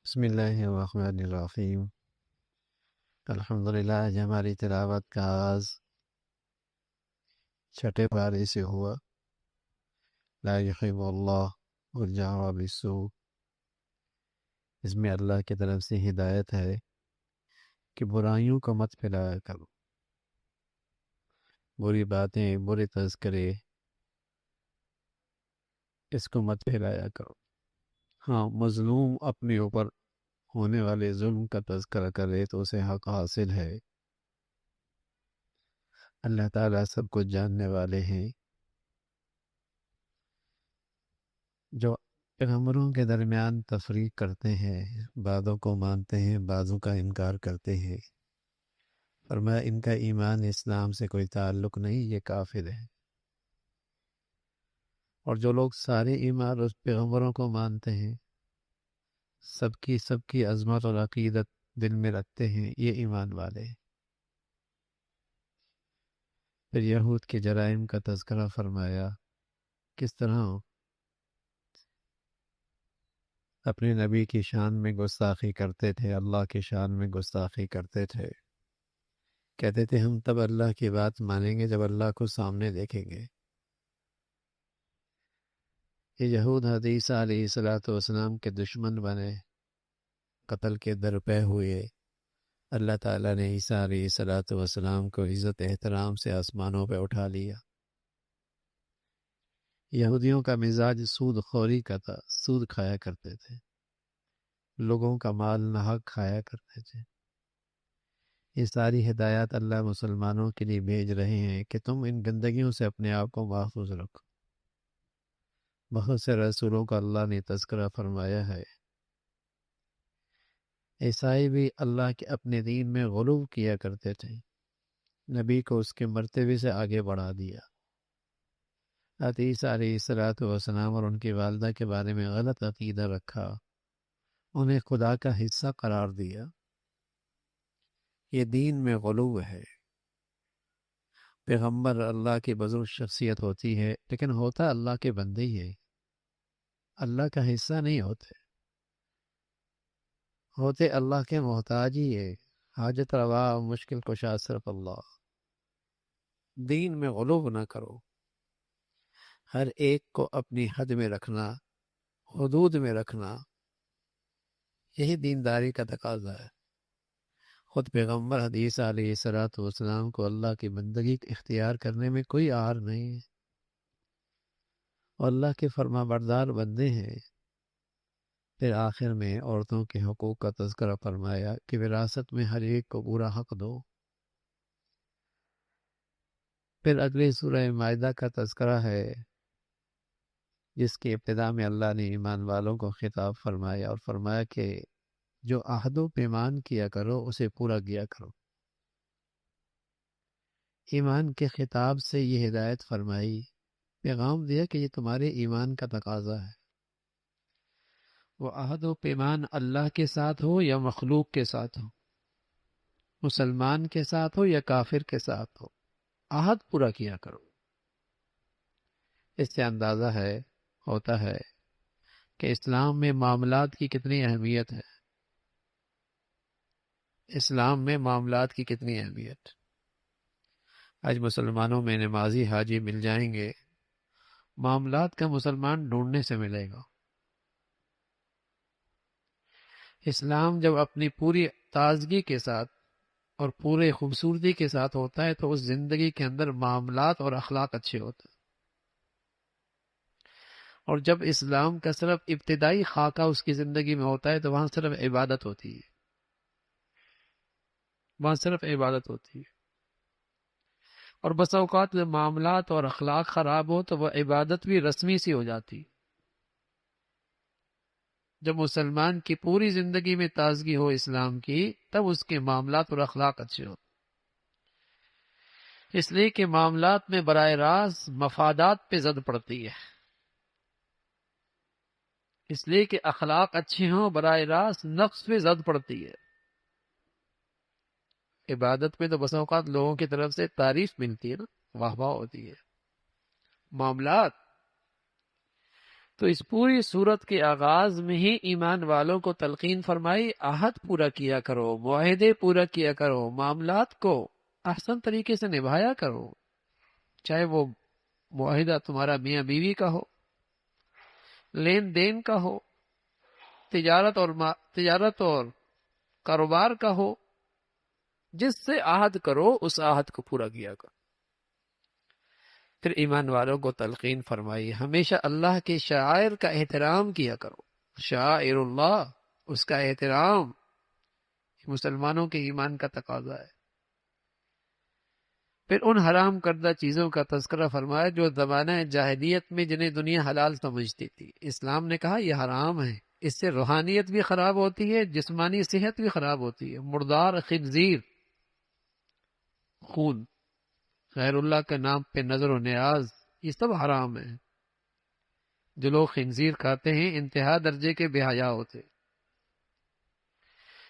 بسم اللہ الرحمن الرحیم۔ الحمدللہ، آج ہماری تلاوت کا آغاز چھٹے پارے سے ہوا۔ لا یحب اللہ الجہر بالسوء۔ اس میں اللہ کی طرف سے ہدایت ہے کہ برائیوں کو مت پھیلایا کرو، بری باتیں، برے تذکرے، اس کو مت پھیلایا کرو۔ ہاں، مظلوم اپنے اوپر ہونے والے ظلم کا تذکرہ کرے تو اسے حق حاصل ہے۔ اللہ تعالیٰ سب کچھ جاننے والے ہیں۔ جو پیغمبروں کے درمیان تفریق کرتے ہیں، بعضوں کو مانتے ہیں، بعضوں کا انکار کرتے ہیں، فرمایا ان کا ایمان اسلام سے کوئی تعلق نہیں، یہ کافر ہیں۔ اور جو لوگ سارے ایمان اس پیغمبروں کو مانتے ہیں، سب کی عظمت اور عقیدت دل میں رکھتے ہیں، یہ ایمان والے ہیں۔ پھر یہود کے جرائم کا تذکرہ فرمایا، کس طرح اپنے نبی کی شان میں گستاخی کرتے تھے، اللہ کی شان میں گستاخی کرتے تھے، کہتے تھے ہم تب اللہ کی بات مانیں گے جب اللہ کو سامنے دیکھیں گے۔ یہ یہود حدیث علیہ السلام کے دشمن بنے، قتل کے درپے ہوئے۔ اللہ تعالیٰ نے عیسیٰ علیہ السلام کو عزت احترام سے آسمانوں پہ اٹھا لیا۔ یہودیوں کا مزاج سود خوری کا تھا، سود کھایا کرتے تھے، لوگوں کا مال ناحق کھایا کرتے تھے۔ یہ ساری ہدایات اللہ مسلمانوں کے لیے بھیج رہے ہیں کہ تم ان گندگیوں سے اپنے آپ کو محفوظ رکھو۔ بہت سے رسولوں کا اللہ نے تذکرہ فرمایا ہے۔ عیسائی بھی اللہ کے اپنے دین میں غلو کیا کرتے تھے، نبی کو اس کے مرتبے سے آگے بڑھا دیا۔ عیسیٰ علیہ السلام اور ان کی والدہ کے بارے میں غلط عقیدہ رکھا، انہیں خدا کا حصہ قرار دیا۔ یہ دین میں غلو ہے۔ پیغمبر اللہ کی بزرگ شخصیت ہوتی ہے، لیکن ہوتا اللہ کے بندے ہی ہے، اللہ کا حصہ نہیں ہوتے اللہ کے محتاج ہی ہے۔ حاجت روا مشکل کشا صرف اللہ۔ دین میں غلو نہ کرو، ہر ایک کو اپنی حد میں رکھنا، حدود میں رکھنا، یہی دینداری کا تقاضا ہے۔ خود پیغمبر حدیث علیہ السلام کو اللہ کی بندگی اختیار کرنے میں کوئی آر نہیں ہے، اور اللہ کے فرما بردار بندے ہیں۔ پھر آخر میں عورتوں کے حقوق کا تذکرہ فرمایا کہ وراثت میں ہر ایک کو پورا حق دو۔ پھر اگلے سورہ مائدہ کا تذکرہ ہے، جس کی ابتدا میں اللہ نے ایمان والوں کو خطاب فرمایا اور فرمایا کہ جو عہد و پیمان کیا کرو اسے پورا کیا کرو۔ ایمان کے خطاب سے یہ ہدایت فرمائی، پیغام دیا کہ یہ تمہارے ایمان کا تقاضا ہے۔ وہ عہد و پیمان اللہ کے ساتھ ہو یا مخلوق کے ساتھ ہو، مسلمان کے ساتھ ہو یا کافر کے ساتھ ہو، عہد پورا کیا کرو۔ اس سے اندازہ ہوتا ہے کہ اسلام میں معاملات کی کتنی اہمیت ہے۔ اسلام میں معاملات کی کتنی اہمیت۔ آج مسلمانوں میں نمازی حاجی مل جائیں گے، معاملات کا مسلمان ڈھونڈنے سے ملے گا۔ اسلام جب اپنی پوری تازگی کے ساتھ اور پورے خوبصورتی کے ساتھ ہوتا ہے تو اس زندگی کے اندر معاملات اور اخلاق اچھے ہوتے ہیں۔ اور جب اسلام کا صرف ابتدائی خاکہ اس کی زندگی میں ہوتا ہے تو وہاں صرف عبادت ہوتی ہے، وہاں صرف عبادت ہوتی ہے۔ اور بس اوقات جب معاملات اور اخلاق خراب ہو تو وہ عبادت بھی رسمی سی ہو جاتی ہے۔ جب مسلمان کی پوری زندگی میں تازگی ہو اسلام کی، تب اس کے معاملات اور اخلاق اچھے ہو۔ اس لیے کہ معاملات میں براہ راست مفادات پہ زد پڑتی ہے، اس لیے کہ اخلاق اچھے ہوں براہ راست نفس پہ زد پڑتی ہے۔ عبادت میں تو بس اوقات لوگوں کی طرف سے تعریف ملتی ہے نا، واہ واہ ہوتی ہے۔ معاملات تو اس پوری صورت کے آغاز میں ہی ایمان والوں کو تلقین فرمائی، عہد پورا کیا کرو، معاہدے پورا کیا کرو، معاملات کو احسن طریقے سے نبھایا کرو، چاہے وہ معاہدہ تمہارا میاں بیوی کا ہو، لین دین کا ہو، تجارت اور کاروبار کا ہو، جس سے عہد کرو اس عہد کو پورا کیا کرو۔ پھر ایمان والوں کو تلقین فرمائی ہمیشہ اللہ کے شعائر کا احترام کیا کرو، شعائر اللہ، اس کا احترام مسلمانوں کے ایمان کا تقاضا ہے۔ پھر ان حرام کردہ چیزوں کا تذکرہ فرمایا جو زمانہ جاہلیت میں جنہیں دنیا حلال سمجھتی تھی، اسلام نے کہا یہ حرام ہے، اس سے روحانیت بھی خراب ہوتی ہے، جسمانی صحت بھی خراب ہوتی ہے۔ مردار، خنزیر، خون، غیر اللہ کے نام پہ نظر و نیاز، یہ سب حرام ہے۔ جو لوگ خنزیر کھاتے ہیں انتہا درجے کے بے حیا ہوتے،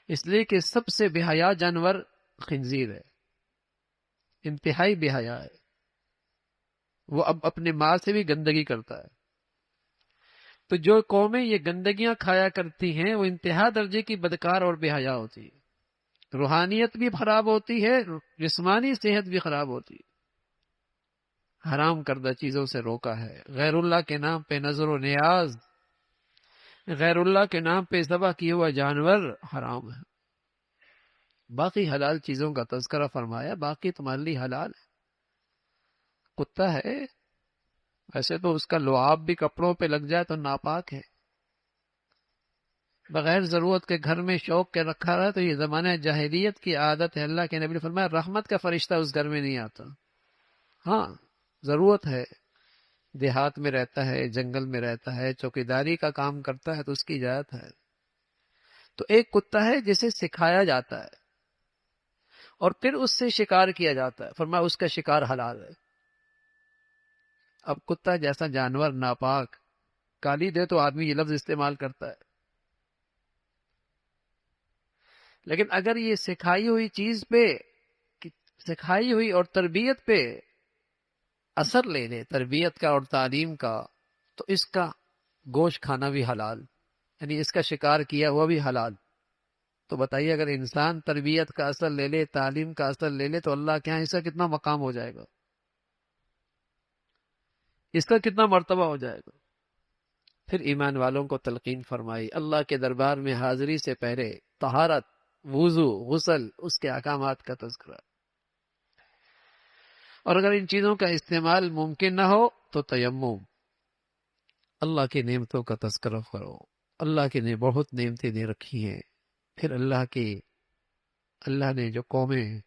اس لیے کہ سب سے بے حیا جانور خنزیر ہے، انتہائی بے حیا ہے، وہ اب اپنے ماں سے بھی گندگی کرتا ہے۔ تو جو قومیں یہ گندگیاں کھایا کرتی ہیں وہ انتہا درجے کی بدکار اور بے حیا ہوتی ہے، روحانیت بھی خراب ہوتی ہے، جسمانی صحت بھی خراب ہوتی ہے۔ حرام کردہ چیزوں سے روکا ہے، غیر اللہ کے نام پہ نظر و نیاز، غیر اللہ کے نام پہ ذبح کیا ہوا جانور حرام ہے۔ باقی حلال چیزوں کا تذکرہ فرمایا، باقی تمہارے لیے حلال ہے۔ کتا ہے، ویسے تو اس کا لعاب بھی کپڑوں پہ لگ جائے تو ناپاک ہے، بغیر ضرورت کے گھر میں شوق کے رکھا رہا تو یہ زمانہ جاہلیت کی عادت ہے۔ اللہ کے نبی نے فرمایا رحمت کا فرشتہ اس گھر میں نہیں آتا۔ ہاں ضرورت ہے، دیہات میں رہتا ہے، جنگل میں رہتا ہے، چوکیداری کا کام کرتا ہے تو اس کی اجازت ہے۔ تو ایک کتا ہے جسے سکھایا جاتا ہے اور پھر اس سے شکار کیا جاتا ہے، فرمایا اس کا شکار حلال ہے۔ اب کتا جیسا جانور ناپاک، گالی دے تو آدمی یہ لفظ استعمال کرتا ہے، لیکن اگر یہ سکھائی ہوئی چیز پہ، سکھائی ہوئی اور تربیت پہ اثر لے لے، تربیت کا اور تعلیم کا، تو اس کا گوشت کھانا بھی حلال، یعنی اس کا شکار کیا ہوا بھی حلال۔ تو بتائیے اگر انسان تربیت کا اثر لے لے، تعلیم کا اثر لے لے، تو اللہ کے ہاں اس کا کتنا مقام ہو جائے گا، اس کا کتنا مرتبہ ہو جائے گا۔ پھر ایمان والوں کو تلقین فرمائی اللہ کے دربار میں حاضری سے پہلے طہارت، وضو، غسل، اس کے احکامات کا تذکرہ، اور اگر ان چیزوں کا استعمال ممکن نہ ہو تو تیمم، اللہ کی نعمتوں کا تذکرہ کرو، اللہ کی نے بہت نعمتیں دے رکھی ہیں۔ پھر اللہ نے جو قومیں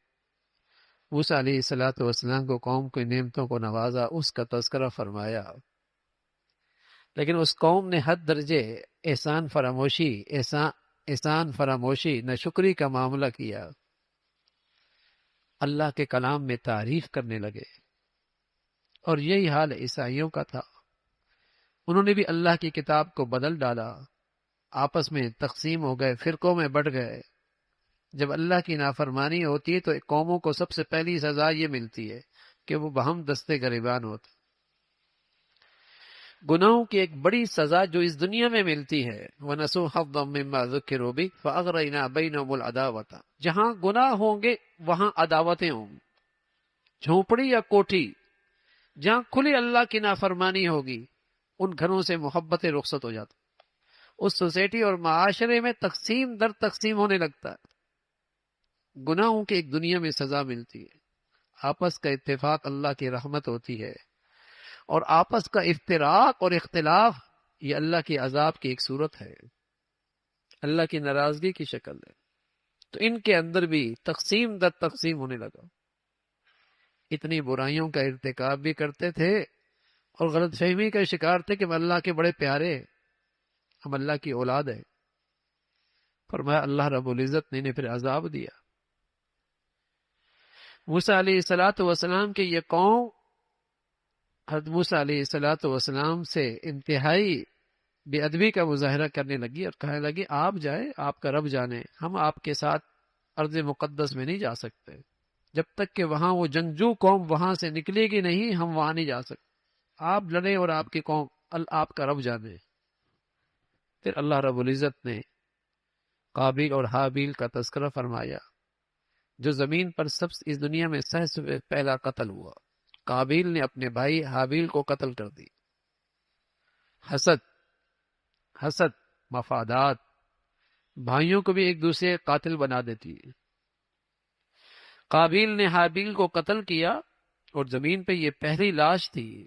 موسیٰ علیہ الصلوۃ والسلام کو قوم کی نعمتوں کو نوازا اس کا تذکرہ فرمایا، لیکن اس قوم نے حد درجے احسان فراموشی، ناشکری کا معاملہ کیا، اللہ کے کلام میں تعریف کرنے لگے، اور یہی حال عیسائیوں کا تھا۔ انہوں نے بھی اللہ کی کتاب کو بدل ڈالا، آپس میں تقسیم ہو گئے، فرقوں میں بٹ گئے۔ جب اللہ کی نافرمانی ہوتی ہے تو قوموں کو سب سے پہلی سزا یہ ملتی ہے کہ وہ بہم دستے گریبان ہوتے۔ گناہوں کی ایک بڑی سزا جو اس دنیا میں ملتی ہے، وَنَسُوا حَظًّا مِّمَّا ذُكِّرُوا بِهِ فَأَغْرَيْنَا بَيْنَهُمُ الْعَدَاوَةَ، جہاں گناہ ہوں گے وہاں عداوتیں ہوں گی، جھونپڑی یا کوٹھی جہاں کھلی اللہ کی نافرمانی ہوگی ان گھروں سے محبت رخصت ہو جاتی، اس سوسائٹی اور معاشرے میں تقسیم در تقسیم ہونے لگتا ہے۔ گناہوں کی ایک دنیا میں سزا ملتی ہے، آپس کا اتفاق اللہ کی رحمت ہوتی ہے، اور آپس کا افتراق اور اختلاف یہ اللہ کے عذاب کی ایک صورت ہے، اللہ کی ناراضگی کی شکل ہے۔ تو ان کے اندر بھی تقسیم در تقسیم ہونے لگا، اتنی برائیوں کا ارتکاب بھی کرتے تھے اور غلط فہمی کا شکار تھے کہ ہم اللہ کے بڑے پیارے، ہم اللہ کی اولاد ہیں۔ فرمایا اللہ رب العزت نے انہیں پھر عذاب دیا۔ موسیٰ علیہ السلام کے یہ قوم حضرت موسیٰ علیہ السلام سے انتہائی بے ادبی کا مظاہرہ کرنے لگی اور کہنے لگی آپ جائیں، آپ کا رب جانے، ہم آپ کے ساتھ ارض مقدس میں نہیں جا سکتے، جب تک کہ وہاں وہ جنگجو قوم وہاں سے نکلے گی نہیں ہم وہاں نہیں جا سکتے، آپ لڑیں اور آپ کی قوم آپ کا رب جانے۔ پھر اللہ رب العزت نے قابیل اور حابیل کا تذکرہ فرمایا، جو زمین پر اس دنیا میں سب سے پہلا قتل ہوا۔ قابیل نے اپنے بھائی حابیل کو قتل کر دی۔ حسد، مفادات بھائیوں کو بھی ایک دوسرے قاتل بنا دیتی ہے۔ قابیل نے حابیل کو قتل کیا اور زمین پہ یہ پہلی لاش تھی،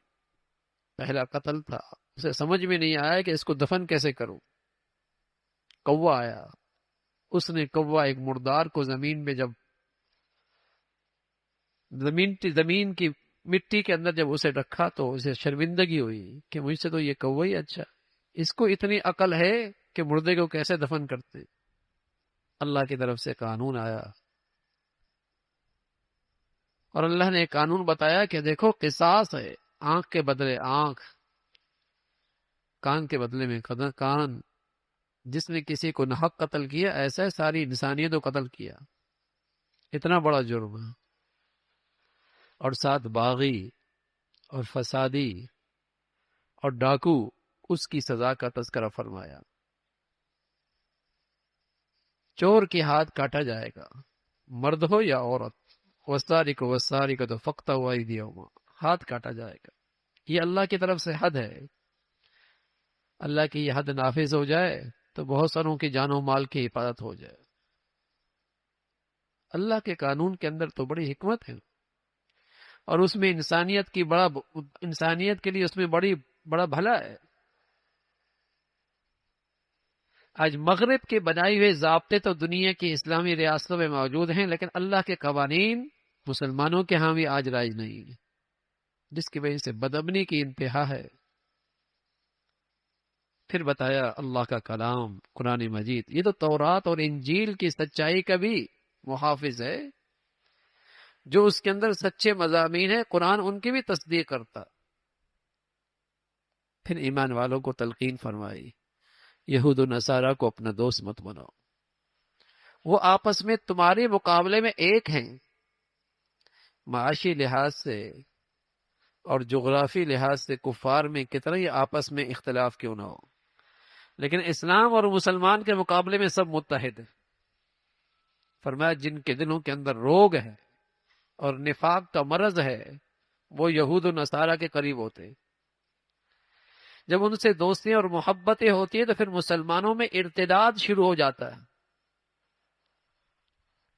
پہلا قتل تھا۔ اسے سمجھ میں نہیں آیا کہ اس کو دفن کیسے کروں۔ کوا آیا، اس نے کوا ایک مردار کو زمین میں جب زمین کی مٹی کے اندر جب اسے رکھا تو اسے شرمندگی ہوئی کہ مجھ سے تو یہ کوا ہی اچھا، اس کو اتنی عقل ہے کہ مردے کو کیسے دفن کرتے۔ اللہ کی طرف سے قانون آیا اور اللہ نے قانون بتایا کہ دیکھو قصاص ہے، آنکھ کے بدلے آنکھ، کان کے بدلے میں کان۔ جس نے کسی کو ناحق قتل کیا، ایسا ساری انسانیت کو قتل کیا، اتنا بڑا جرم ہے۔ اور ساتھ باغی اور فسادی اور ڈاکو، اس کی سزا کا تذکرہ فرمایا۔ چور کے ہاتھ کاٹا جائے گا، مرد ہو یا عورت۔ وَالسَّارِقُ فَاقْطَعُوا أَيْدِيَهُمَا، ہاتھ کاٹا جائے گا۔ یہ اللہ کی طرف سے حد ہے۔ اللہ کی یہ حد نافذ ہو جائے تو بہت ساروں کی جان و مال کی حفاظت ہو جائے۔ اللہ کے قانون کے اندر تو بڑی حکمت ہے، اور اس میں انسانیت کے لیے اس میں بڑا بھلا ہے۔ آج مغرب کے بنائے ہوئے ضابطے تو دنیا کی اسلامی ریاستوں میں موجود ہیں، لیکن اللہ کے قوانین مسلمانوں کے ہاں بھی آج رائج نہیں، جس کی وجہ سے بدامنی کی انتہا ہے۔ پھر بتایا اللہ کا کلام قرآن مجید، یہ تو تورات اور انجیل کی سچائی کا بھی محافظ ہے۔ جو اس کے اندر سچے مضامین ہیں، قرآن ان کی بھی تصدیق کرتا۔ پھر ایمان والوں کو تلقین فرمائی، یہود و نصارہ کو اپنا دوست مت بناؤ، وہ آپس میں تمہارے مقابلے میں ایک ہیں، معاشی لحاظ سے اور جغرافی لحاظ سے کفار میں کتنا ہی آپس میں اختلاف کیوں نہ ہو، لیکن اسلام اور مسلمان کے مقابلے میں سب متحد ہیں۔ فرمایا جن کے دلوں کے اندر روگ ہے اور نفاق کا مرض ہے، وہ یہود و نصارہ کے قریب ہوتے۔ جب ان سے دوستیاں اور محبتیں ہوتی ہیں تو پھر مسلمانوں میں ارتداد شروع ہو جاتا ہے،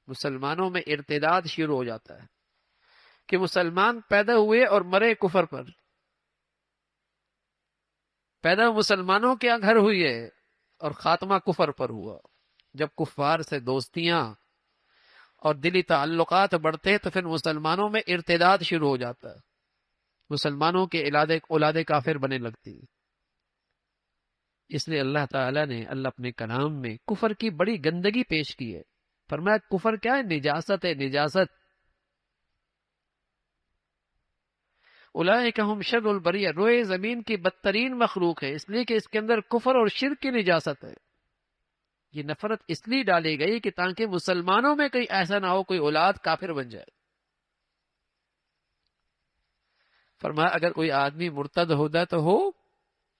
مسلمانوں میں ارتداد شروع ہو جاتا ہے کہ مسلمان پیدا ہوئے اور مرے کفر پر۔ پیدا مسلمانوں کے گھر ہوئی ہے اور خاتمہ کفر پر ہوا۔ جب کفار سے دوستیاں اور دلی تعلقات بڑھتے ہیں تو پھر مسلمانوں میں ارتداد شروع ہو جاتا ہے، مسلمانوں کے اولاد کافر بنے لگتی۔ اس لیے اللہ تعالیٰ نے اپنے کلام میں کفر کی بڑی گندگی پیش کی ہے۔ فرمایا کفر کیا ہے؟ نجاست ہے، نجاست۔ اولئک ہم شر البریہ، روئے زمین کی بدترین مخلوق ہے، اس لیے کہ اس کے اندر کفر اور شرک کی نجاست ہے۔ یہ نفرت اس لیے ڈالی گئی کہ تاکہ مسلمانوں میں کہیں ایسا نہ ہو کوئی اولاد کافر بن جائے۔ فرمایا اگر کوئی آدمی مرتد ہوتا تو ہو،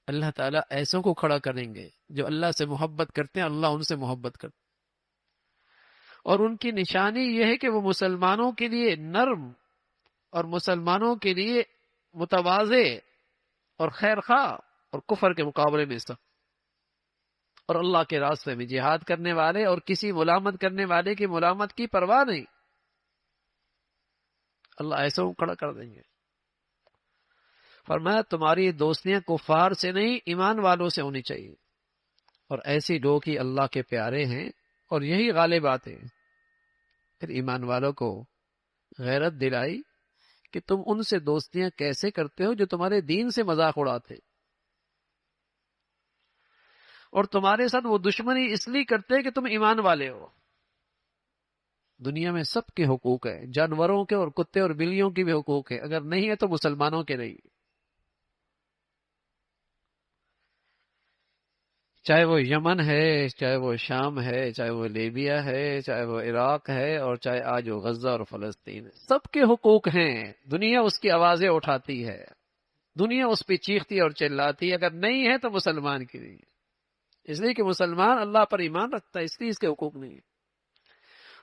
اللہ تعالیٰ ایسوں کو کھڑا کریں گے جو اللہ سے محبت کرتے ہیں، اللہ ان سے محبت کرتے ہیں، اور ان کی نشانی یہ ہے کہ وہ مسلمانوں کے لیے نرم اور مسلمانوں کے لیے متواضع اور خیر خواہ، اور کفر کے مقابلے میں سخت، اور اللہ کے راستے میں جہاد کرنے والے اور کسی ملامت کرنے والے کی ملامت کی پرواہ نہیں، اللہ ایسا کھڑا کر دیں گے۔ فرمایا تمہاری دوستیاں کفار سے نہیں ایمان والوں سے ہونی چاہیے، اور ایسی لوگ ہی اللہ کے پیارے ہیں اور یہی غالب آتے ہیں۔ پھر ایمان والوں کو غیرت دلائی کہ تم ان سے دوستیاں کیسے کرتے ہو جو تمہارے دین سے مذاق اڑاتے، اور تمہارے ساتھ وہ دشمنی اس لیے کرتے کہ تم ایمان والے ہو۔ دنیا میں سب کے حقوق ہیں، جانوروں کے اور کتے اور بلیوں کی بھی حقوق ہے، اگر نہیں ہے تو مسلمانوں کے نہیں، چاہے وہ یمن ہے، چاہے وہ شام ہے، چاہے وہ لیبیا ہے، چاہے وہ عراق ہے، اور چاہے آج وہ غزہ اور فلسطین ہے، سب کے حقوق ہیں، دنیا اس کی آوازیں اٹھاتی ہے۔ دنیا اس پہ چیختی اور چلاتی، اگر نہیں ہے تو مسلمان کی نہیں ہے، اس لیے کہ مسلمان اللہ پر ایمان رکھتا ہے، اس لیے اس کے حقوق نہیں ہے۔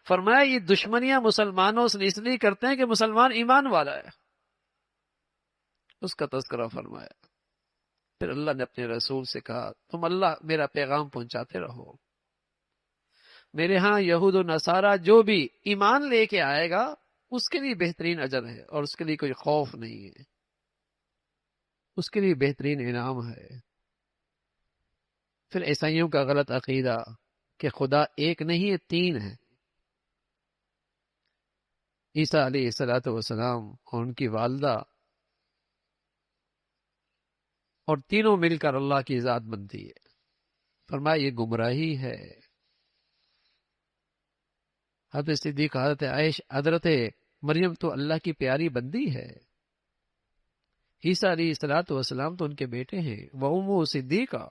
فرمایا یہ دشمنیاں مسلمانوں سے اس لیے کرتے ہیں کہ مسلمان ایمان والا ہے، اس کا تذکرہ فرمایا۔ پھر اللہ نے اپنے رسول سے کہا تم اللہ میرا پیغام پہنچاتے رہو، میرے ہاں یہود و نصارہ جو بھی ایمان لے کے آئے گا اس کے لیے بہترین اجر ہے، اور اس کے لیے کوئی خوف نہیں ہے، اس کے لیے بہترین انعام ہے۔ پھر عیسائیوں کا غلط عقیدہ کہ خدا ایک نہیں ہے، تین ہے، عیسیٰ علیہ الصلوۃ والسلام اور ان کی والدہ، اور تینوں مل کر اللہ کی ذات بنتی ہے۔ فرمایا یہ گمراہی ہے۔ حضرت صدیق، حضرت مریم تو اللہ کی پیاری بندی ہے، عیسیٰ علیہ الصلوۃ والسلام تو ان کے بیٹے ہیں، وَأُمُّهُ صدیقہ،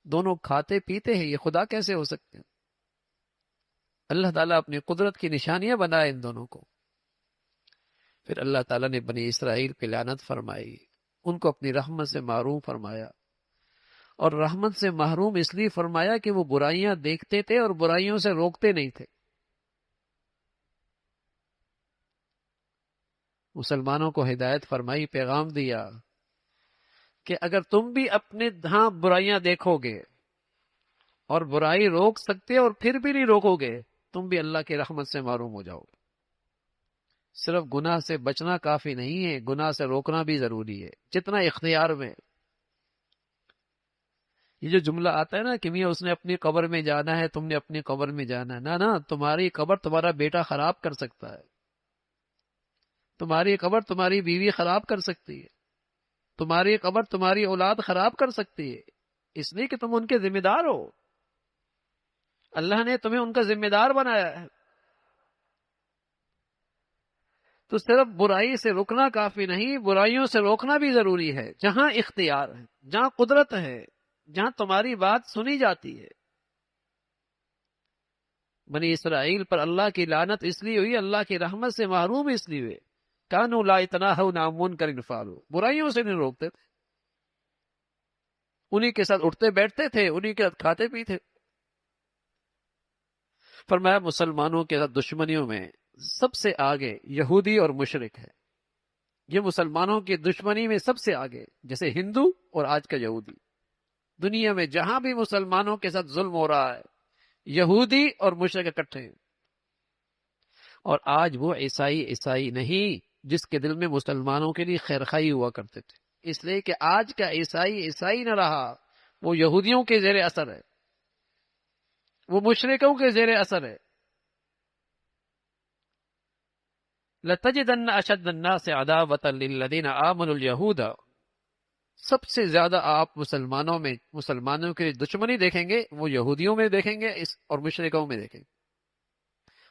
دونوں کھاتے پیتے ہیں، یہ خدا کیسے ہو سکتے ہیں؟ اللہ تعالیٰ اپنی قدرت کی نشانیاں بنائے ان دونوں کو۔ پھر اللہ تعالیٰ نے بنی اسرائیل پہ لعنت فرمائی، ان کو اپنی رحمت سے محروم فرمایا، اور رحمت سے محروم اس لیے فرمایا کہ وہ برائیاں دیکھتے تھے اور برائیوں سے روکتے نہیں تھے۔ مسلمانوں کو ہدایت فرمائی، پیغام دیا کہ اگر تم بھی اپنے ہاں برائیاں دیکھو گے اور برائی روک سکتے اور پھر بھی نہیں روکو گے، تم بھی اللہ کی رحمت سے محروم ہو جاؤ گے۔ صرف گناہ سے بچنا کافی نہیں ہے، گناہ سے روکنا بھی ضروری ہے، جتنا اختیار میں۔ یہ جو جملہ آتا ہے نا کہ میاں اس نے اپنی قبر میں جانا ہے، تم نے اپنی قبر میں جانا ہے، نہ تمہاری قبر تمہارا بیٹا خراب کر سکتا ہے، تمہاری قبر تمہاری بیوی خراب کر سکتی ہے، تمہاری قبر تمہاری اولاد خراب کر سکتی ہے، اس لیے کہ تم ان کے ذمہ دار ہو، اللہ نے تمہیں ان کا ذمہ دار بنایا ہے۔ تو صرف برائی سے رکنا کافی نہیں، برائیوں سے روکنا بھی ضروری ہے، جہاں اختیار ہے، جہاں قدرت ہے، جہاں تمہاری بات سنی جاتی ہے۔ بنی اسرائیل پر اللہ کی لعنت اس لیے ہوئی، اللہ کی رحمت سے محروم اس لیے ہوئے، کانوا لا یتناہون عن منکر فعلوہ، برائیوں سے نہیں روکتے تھے، انہی کے ساتھ اٹھتے بیٹھتے تھے، انہی کے ساتھ کھاتے پیتے۔ فرمایا مسلمانوں کے ساتھ دشمنیوں میں سب سے آگے یہودی اور مشرک ہے، یہ مسلمانوں کی دشمنی میں سب سے آگے، جیسے ہندو اور آج کا یہودی۔ دنیا میں جہاں بھی مسلمانوں کے ساتھ ظلم ہو رہا ہے، یہودی اور مشرک اکٹھے ہیں۔ اور آج وہ عیسائی نہیں جس کے دل میں مسلمانوں کے لیے خیرخواہی ہوا کرتے تھے، اس لیے کہ آج کا عیسائی نہ رہا، وہ یہودیوں کے زیر اثر ہے، وہ مشرکوں کے زیر اثر ہے۔ لَتَجِدَنَّ أَشَدَّ النَّاسِ عَدَاوَةً لِلَّذِينَ آمَنُوا الْيَهُودَ، سب سے زیادہ آپ مسلمانوں کے دشمنی دیکھیں گے وہ یہودیوں میں دیکھیں گے اور مشرکوں میں دیکھیں گے۔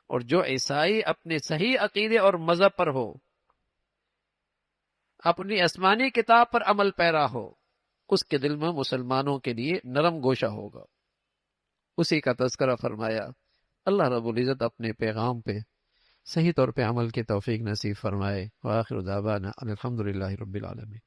اور جو عیسائی اپنے صحیح عقیدے اور مذہب پر ہو، اپنی آسمانی کتاب پر عمل پیرا ہو، اس کے دل میں مسلمانوں کے لیے نرم گوشہ ہوگا۔ اسی کا تذکرہ فرمایا۔ اللہ رب العزت اپنے پیغام پہ صحیح طور پہ عمل کی توفیق نصیب فرمائے۔ وآخر دعوانا الحمدللہ رب العالمین۔